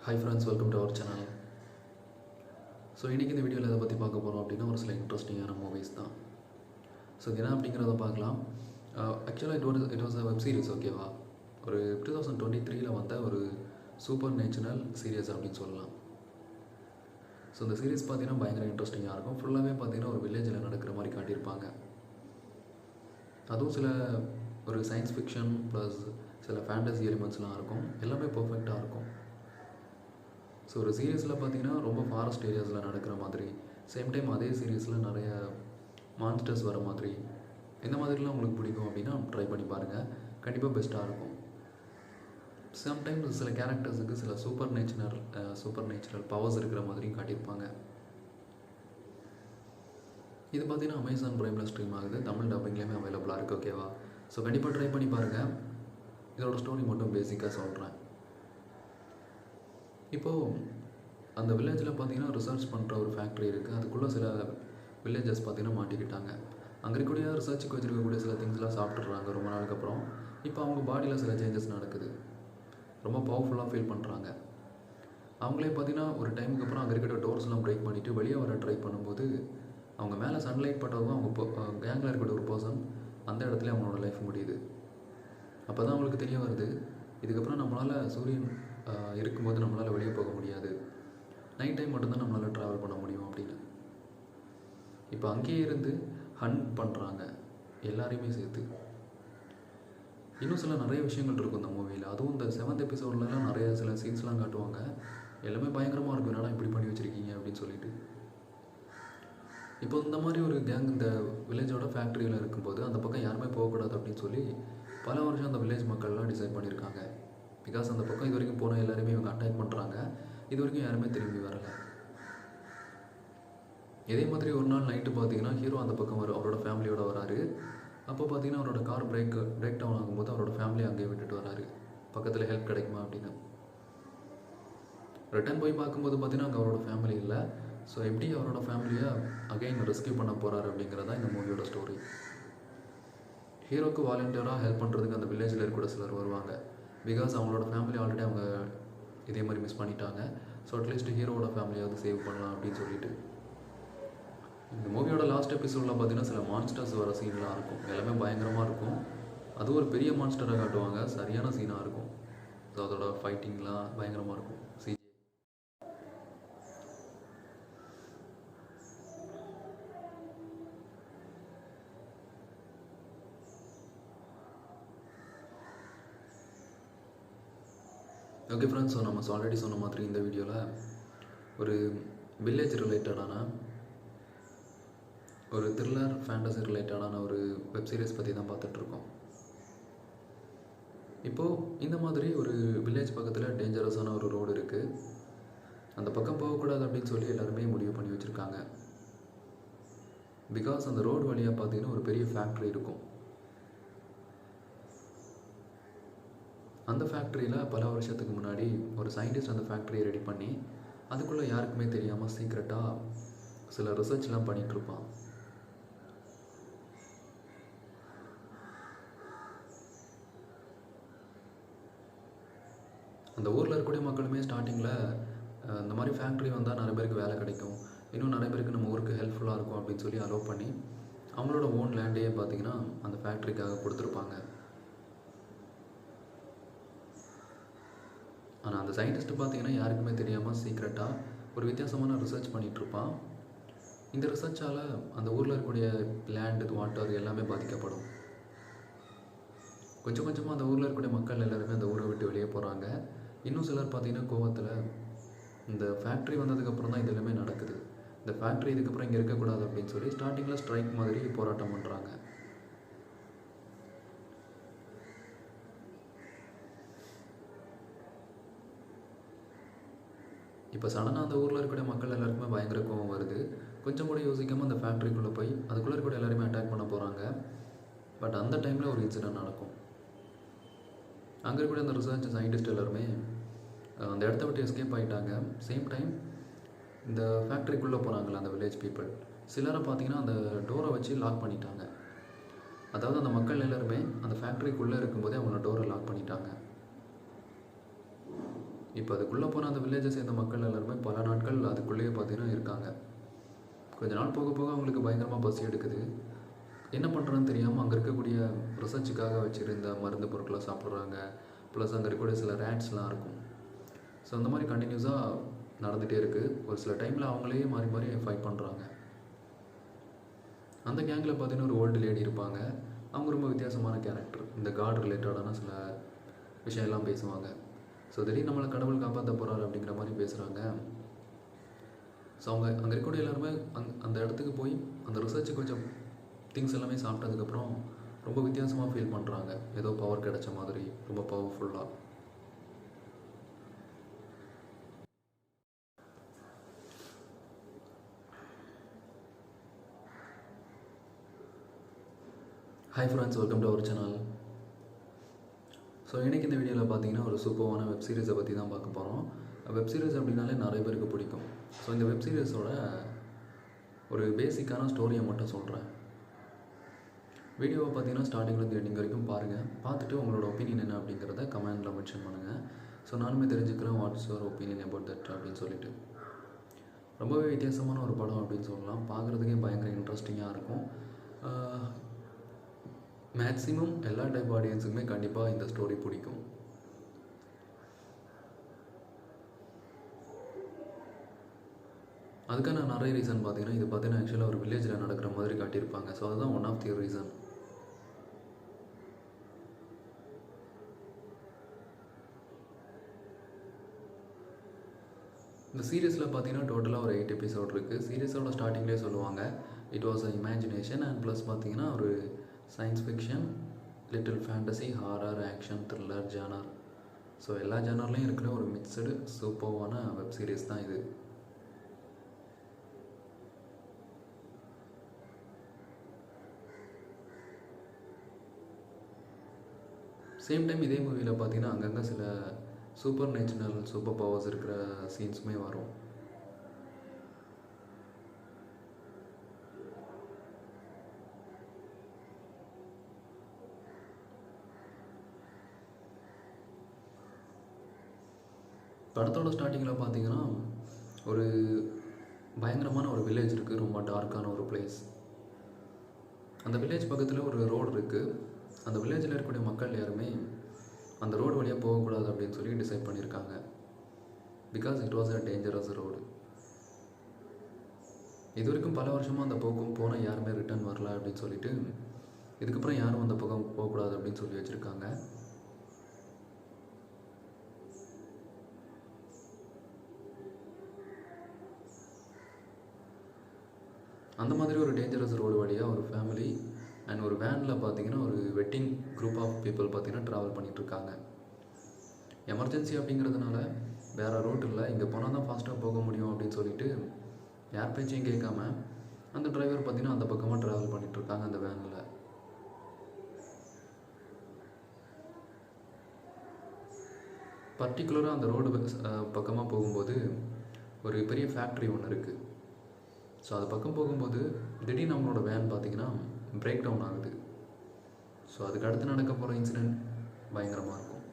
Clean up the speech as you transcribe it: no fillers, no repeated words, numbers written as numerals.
Hi friends, welcome to our channel. So இன்றைக்கி இந்த வீடியோவில் எதை பற்றி பார்க்க போகிறோம் அப்படின்னா ஒரு சில இன்ட்ரெஸ்டிங்கான மூவிஸ் தான். ஸோ இது என்ன அப்படிங்கிறத பார்க்கலாம். ஆக்சுவலாக it was a web series, ஓகேவா? ஒரு 2023 வந்த ஒரு சூப்பர் நேச்சுரல் சீரியஸ் அப்படின்னு சொல்லலாம். ஸோ இந்த சீரிஸ் பார்த்தீங்கன்னா பயங்கர இன்ட்ரெஸ்டிங்காக இருக்கும். ஃபுல்லாகவே பார்த்தீங்கன்னா ஒரு வில்லேஜில் நடக்கிற மாதிரி காட்டியிருப்பாங்க. அதுவும் சில ஒரு சயின்ஸ் ஃபிக்ஷன் ப்ளஸ் சில ஃபேண்டசி எலிமெண்ட்ஸ்லாம் இருக்கும். எல்லாமே பர்ஃபெக்டாக இருக்கும். ஸோ ஒரு சீரியஸில் பார்த்தீங்கன்னா ரொம்ப ஃபாரஸ்ட் ஏரியாஸில் நடக்கிற மாதிரி, சேம் டைம் அதே சீரியஸில் நிறைய மான்ஸ்டர்ஸ் வர மாதிரி, இந்த மாதிரிலாம் உங்களுக்கு பிடிக்கும் அப்படின்னா ட்ரை பண்ணி பாருங்கள். கண்டிப்பாக பெஸ்ட்டாக இருக்கும். சம்டைம்ஸ் சில கேரக்டர்ஸுக்கு சில சூப்பர் நேச்சுரல் பவர்ஸ் இருக்கிற மாதிரியும் காட்டியிருப்பாங்க. இது பார்த்தீங்கன்னா அமேசான் ப்ரைமில் ஸ்ட்ரீம் ஆகுது. தமிழ் டப்பிங்லேயுமே அவைலபிளாக இருக்குது, ஓகேவா? ஸோ கண்டிப்பாக ட்ரை பண்ணி பாருங்கள். இதோட ஸ்டோரி மட்டும் பேசிக்காக சொல்கிறேன். இப்போது அந்த வில்லேஜில் பார்த்தீங்கன்னா ரிசர்ச் பண்ணுற ஒரு ஃபேக்ட்ரி இருக்குது. அதுக்குள்ளே சில வில்லேஜஸ் பார்த்தீங்கன்னா மாட்டிக்கிட்டாங்க. அங்கே இருக்கக்கூடிய ரிசர்ச்சுக்கு வச்சுருக்கக்கூடிய சில திங்ஸ்லாம் சாப்பிட்றாங்க ரொம்ப நாளுக்கு அப்புறம். இப்போ அவங்க பாடியில் சில சேஞ்சஸ் நடக்குது. ரொம்ப பவர்ஃபுல்லாக ஃபீல் பண்ணுறாங்க. அவங்களே பார்த்தீங்கன்னா ஒரு டைமுக்கு அப்புறம் அங்கே இருக்கிற டோர்ஸ்லாம் பிரேக் பண்ணிவிட்டு வெளியே வர ட்ரை பண்ணும்போது அவங்க மேலே சன்லைட் பட்டதும் அவங்க கேங்கில் இருக்கிற ஒரு பர்சன் அந்த இடத்துல அவங்களோட லைஃப் முடியுது. அப்போ தான் அவங்களுக்கு தெரிய வருது, இதுக்கப்புறம் நம்மளால் சூரியன் இருக்கும்போது நம்மளால் வெளியே போக முடியாது, நைட் டைம் மட்டும்தான் நம்மளால் ட்ராவல் பண்ண முடியும் அப்படின்னு. இப்போ அங்கேயே இருந்து ஹண்ட் பண்ணுறாங்க எல்லாரையுமே சேர்த்து. இன்னும் சில நிறைய விஷயங்கள் இருக்கும் இந்த மூவியில். அதுவும் இந்த 7th எபிசோட்லலாம் நிறைய சில சீன்ஸ்லாம் காட்டுவாங்க. எல்லாமே பயங்கரமாக இருக்கும். என்னடா இப்படி பண்ணி வச்சுருக்கீங்க அப்படின்னு சொல்லிட்டு. இப்போ இந்த மாதிரி ஒரு கேங் இந்த வில்லேஜோட ஃபேக்ட்ரியில் இருக்கும்போது அந்த பக்கம் யாருமே போகக்கூடாது அப்படின்னு சொல்லி பல வருஷம் அந்த வில்லேஜ் மக்கள்லாம் டிசைட் பண்ணியிருக்காங்க. பிகாஸ் அந்த பக்கம் இது வரைக்கும் போன எல்லாருமே இவங்க அட்டாக் பண்ணுறாங்க. இது வரைக்கும் யாருமே திரும்பி வரலை. இதே மாதிரி ஒரு நாள் நைட்டு பார்த்தீங்கன்னா ஹீரோ அந்த பக்கம் அவரோட ஃபேமிலியோடு வராரு. அப்போ பார்த்தீங்கன்னா அவரோட கார் பிரேக் டவுன் ஆகும்போது அவரோட ஃபேமிலி அங்கேயே விட்டுட்டு வராரு. பக்கத்தில் ஹெல்ப் கிடைக்குமா அப்படின்னு. ரிட்டர்ன் போய் பார்க்கும்போது பார்த்தீங்கன்னா அங்கே அவரோட ஃபேமிலி இல்லை. ஸோ எப்படி அவரோட ஃபேமிலியை அகைன் ரெஸ்கியூ பண்ண போகிறாரு அப்படிங்கிறதா இந்த மூவியோட ஸ்டோரி. ஹீரோக்கு வாலண்டியராக ஹெல்ப் பண்ணுறதுக்கு அந்த வில்லேஜில் இருக்கிற சிலர் வருவாங்க. பிகாஸ் அவங்களோட ஃபேமிலி ஆல்ரெடி அவங்க இதே மாதிரி மிஸ் பண்ணிட்டாங்க. ஸோ அட்லீஸ்ட் ஹீரோவோட ஃபேமிலியாவது சேவ் பண்ணலாம் அப்படின்னு சொல்லிட்டு. இந்த மூவியோட லாஸ்ட் எபிசோடில் பார்த்தீங்கன்னா சில மான்ஸ்டர்ஸ் வர சீன்லாம் இருக்கும். எல்லாமே பயங்கரமாக இருக்கும். அதுவும் ஒரு பெரிய மான்ஸ்டரை காட்டுவாங்க. சரியான சீனாக இருக்கும். ஸோ அதோட ஃபைட்டிங்லாம் பயங்கரமாக இருக்கும். ஓகே ஃப்ரெண்ட்ஸ், ஸோ நம்ம ஆல்ரெடி சொன்ன மாதிரி இந்த வீடியோவில் ஒரு வில்லேஜ் ரிலேட்டடான ஒரு த்ரில்லர் ஃபேண்டசி ரிலேட்டடான ஒரு வெப் சீரிஸ் பற்றி தான் பார்த்துட்ருக்கோம். இப்போது இந்த மாதிரி ஒரு வில்லேஜ் பக்கத்தில் டேஞ்சரஸான ஒரு ரோடு இருக்குது. அந்த பக்கம் போகக்கூடாது அப்படின்னு சொல்லி எல்லாருமே முடிவு பண்ணி வச்சுருக்காங்க. பிகாஸ் அந்த ரோடு வழியாக பார்த்தீங்கன்னா ஒரு பெரிய ஃபேக்ட்ரி இருக்கும். அந்த ஃபேக்ட்ரியில் பல வருஷத்துக்கு முன்னாடி ஒரு சயின்டிஸ்ட் அந்த ஃபேக்ட்ரியை ரெடி பண்ணி அதுக்குள்ளே யாருக்குமே தெரியாமல் சீக்ரெட்டாக சில ரிசர்ச்லாம் பண்ணிகிட்ருப்பான். அந்த ஊரில் இருக்கக்கூடிய மக்களுமே ஸ்டார்டிங்கில் இந்த மாதிரி ஃபேக்ட்ரி வந்தால் நிறைய பேருக்கு வேலை கிடைக்கும், இன்னும் நிறைய பேருக்கு நம்ம ஊருக்கு ஹெல்ப்ஃபுல்லாக இருக்கும் அப்படின்னு சொல்லி அலோவ் பண்ணி அவங்களோட ஓன் லேண்டையே பார்த்திங்கன்னா அந்த ஃபேக்ட்ரிக்காக கொடுத்துருப்பாங்க. ஆனால் அந்த சயின்டிஸ்ட்டு பார்த்தீங்கன்னா யாருக்குமே தெரியாமல் சீக்ரெட்டாக ஒரு வித்தியாசமான ரிசர்ச் பண்ணிகிட்ருப்பான். இந்த ரிசர்ச்சால் அந்த ஊரில் இருக்கக்கூடிய லேண்டு, வாட்டர் எல்லாமே பாதிக்கப்படும். கொஞ்சம் கொஞ்சமாக அந்த ஊரில் இருக்கக்கூடிய மக்கள் எல்லாருமே அந்த ஊரை விட்டு வெளியே போகிறாங்க. இன்னும் சிலர் பார்த்திங்கன்னா கோவத்தில் இந்த ஃபேக்ட்ரி வந்ததுக்கப்புறம் தான் இது எல்லாமே நடக்குது, இந்த ஃபேக்ட்ரி இதுக்கப்புறம் இங்கே இருக்கக்கூடாது அப்படின்னு சொல்லி ஸ்டார்டிங்கில் ஸ்ட்ரைக் மாதிரி போராட்டம் பண்ணுறாங்க. இப்போ சடனாக அந்த ஊரில் இருக்கிற மக்கள் எல்லாருக்குமே பயங்கர கோவம் வருது. கொஞ்சம் கூட யோசிக்காமல் அந்த ஃபேக்ட்ரிக்குள்ளே போய் அதுக்குள்ளே இருக்கிற எல்லாருமே அட்டாக் பண்ண போகிறாங்க. பட் அந்த டைமில் ஒரு இன்சிடென்ட் நடக்கும். அங்கே இருக்கிற அந்த ரிசர்ச் சயின்டிஸ்ட் எல்லாருமே அந்த இடத்த விட்டு எஸ்கேப் ஆகிட்டாங்க. சேம் டைம் இந்த ஃபேக்ட்ரிக்குள்ளே போகிறாங்களே அந்த வில்லேஜ் பீப்புள் சிலரை பார்த்தீங்கன்னா அந்த டோரை வச்சு லாக் பண்ணிட்டாங்க. அதாவது அந்த மக்கள் எல்லாருமே அந்த ஃபேக்ட்ரிக்குள்ளே இருக்கும்போதே அவங்களோட டோரை லாக் பண்ணிட்டாங்க. இப்போ அதுக்குள்ளே போன அந்த வில்லேஜை சேர்ந்த மக்கள் எல்லாருமே பல நாட்கள் அதுக்குள்ளேயே பார்த்தீங்கன்னா இருக்காங்க. கொஞ்ச நாள் போக போக அவங்களுக்கு பயங்கரமாக பசி எடுக்குது. என்ன பண்ணுறதுன்னு தெரியாமல் அங்கே இருக்கக்கூடிய ரிசர்ச்சுக்காக வச்சுருந்த மருந்து பொருட்களை சாப்பிட்றாங்க. ப்ளஸ் அங்கே இருக்கக்கூடிய சில ரேட்ஸ்லாம் இருக்கும். ஸோ அந்த மாதிரி கண்டினியூஸாக நடந்துகிட்டே இருக்குது. ஒரு சில டைமில் அவங்களே மாறி மாறி ஃபைட் பண்ணுறாங்க. அந்த கேங்கில் பார்த்தீங்கன்னா ஒரு ஓல்டு லேடி இருப்பாங்க. அவங்க ரொம்ப வித்தியாசமான கேரக்டர். இந்த காட் ரிலேட்டடான சில விஷயம்லாம் பேசுவாங்க. ஸோ திடீர்னு நம்மளை கடவுள் காப்பாற்ற போகிறாரு அப்படிங்கிற மாதிரி பேசுகிறாங்க. ஸோ அவங்க அங்கே இருக்கக்கூடிய எல்லாருமே அந்த இடத்துக்கு போய் அந்த ரிசர்ச்சுக்கு கொஞ்சம் திங்ஸ் எல்லாமே சாப்பிட்டதுக்கப்புறம் ரொம்ப வித்தியாசமாக ஃபீல் பண்ணுறாங்க. ஏதோ பவர் கிடைச்ச மாதிரி, ரொம்ப பவர்ஃபுல்லாக. Hi friends, welcome to our channel. So இன்றைக்கி இந்த வீடியோவில் பார்த்தீங்கன்னா ஒரு சூப்பரான வெப் சீரிஸை பற்றி தான் பார்க்க போகிறோம். வெப் சீரிஸ் அப்படின்னாலே நிறைய பேருக்கு பிடிக்கும். ஸோ இந்த வெப் சீரிஸோட ஒரு பேசிக்கான ஸ்டோரியை மட்டும் சொல்கிறேன். வீடியோவை பார்த்தீங்கன்னா ஸ்டார்டிங்லேருந்து எண்டிங் வரைக்கும் பாருங்கள். பார்த்துட்டு உங்களோட ஒப்பீனியன் என்ன அப்படிங்கிறத கமெண்டில் மென்ஷன் பண்ணுங்கள். ஸோ நானுமே தெரிஞ்சுக்கிறேன் what's your opinion about that அப்படின்னு சொல்லிட்டு. ரொம்பவே வித்தியாசமான ஒரு படம் அப்படின்னு சொல்லலாம். பார்க்குறதுக்கே பயங்கர இன்ட்ரெஸ்டிங்காக இருக்கும். மேக்ஸிமம் எல்லா டைப் ஆடியன்ஸுக்குமே கண்டிப்பாக இந்த ஸ்டோரி பிடிக்கும். அதுக்கான நிறைய ரீசன் பார்த்தீங்கன்னா, இது பார்த்தீங்கன்னா ஆக்சுவலாக ஒரு வில்லேஜில் நடக்கிற மாதிரி காட்டியிருப்பாங்க. ஸோ அதுதான் ஒன் ஆஃப் தி ரீசன். இந்த சீரீஸில் பார்த்தீங்கன்னா டோட்டலாக ஒரு 8 எபிசோட் இருக்குது. சீரீஸோட ஸ்டார்டிங்லேயே சொல்லுவாங்க it was a imagination and plus பார்த்தீங்கன்னா ஒரு science fiction, little fantasy, horror, action, thriller genre. So எல்லா ஜானர்லேயும் இருக்கிற ஒரு மிக்சடு சூப்பர்வான வெப் சீரிஸ் தான் இது. சேம் டைம் இதே மூவியில் பார்த்தீங்கன்னா அங்கங்கே சில சூப்பர் நேச்சுரல் சூப்பர் பவர்ஸ் இருக்கிற சீன்ஸுமே வரும். படத்தோட ஸ்டார்டிங்கில் பார்த்தீங்கன்னா ஒரு பயங்கரமான ஒரு வில்லேஜ் இருக்குது. ரொம்ப டார்க்கான ஒரு பிளேஸ். அந்த வில்லேஜ் பக்கத்தில் ஒரு ரோடு இருக்குது. அந்த வில்லேஜில் இருக்கக்கூடிய மக்கள் யாருமே அந்த ரோடு வழியாக போகக்கூடாது அப்படின்னு சொல்லி டிசைட் பண்ணியிருக்காங்க. Because it was a dangerous road. இது வரைக்கும் பல வருஷமாக அந்த போனால் யாருமே ரிட்டர்ன் வரல அப்படின்னு சொல்லிட்டு இதுக்கப்புறம் யாரும் அந்த பக்கம் போகக்கூடாது அப்படின்னு சொல்லி வச்சுருக்காங்க. அந்த மாதிரி ஒரு டேஞ்சரஸ் ரோடு வழியாக ஒரு ஃபேமிலி அண்ட் ஒரு வேனில் பார்த்தீங்கன்னா ஒரு வெட்டிங் குரூப் ஆஃப் பீப்புள் பார்த்தீங்கன்னா ட்ராவல் பண்ணிகிட்ருக்காங்க. எமர்ஜென்சி அப்படிங்கிறதுனால வேறு ரோட் இல்லை, இங்கே போனால் தான் ஃபாஸ்ட்டாக போக முடியும் அப்படின்னு சொல்லிட்டு யார் பேச்சையும் கேட்காம அந்த டிரைவர் பார்த்தீங்கன்னா அந்த பக்கமாக ட்ராவல் பண்ணிகிட்ருக்காங்க அந்த வேனில். பர்டிகுலராக அந்த ரோடு பக்கமாக போகும்போது ஒரு பெரிய ஃபேக்ட்ரி ஒன்று இருக்குது. ஸோ அது பக்கம் போகும்போது திடீர்னு நம்மளோட வேன் பார்த்திங்கன்னா பிரேக் டவுன் ஆகுது. ஸோ அதுக்கு அடுத்து நடக்க போகிற இன்சிடெண்ட் பயங்கரமாக இருக்கும்.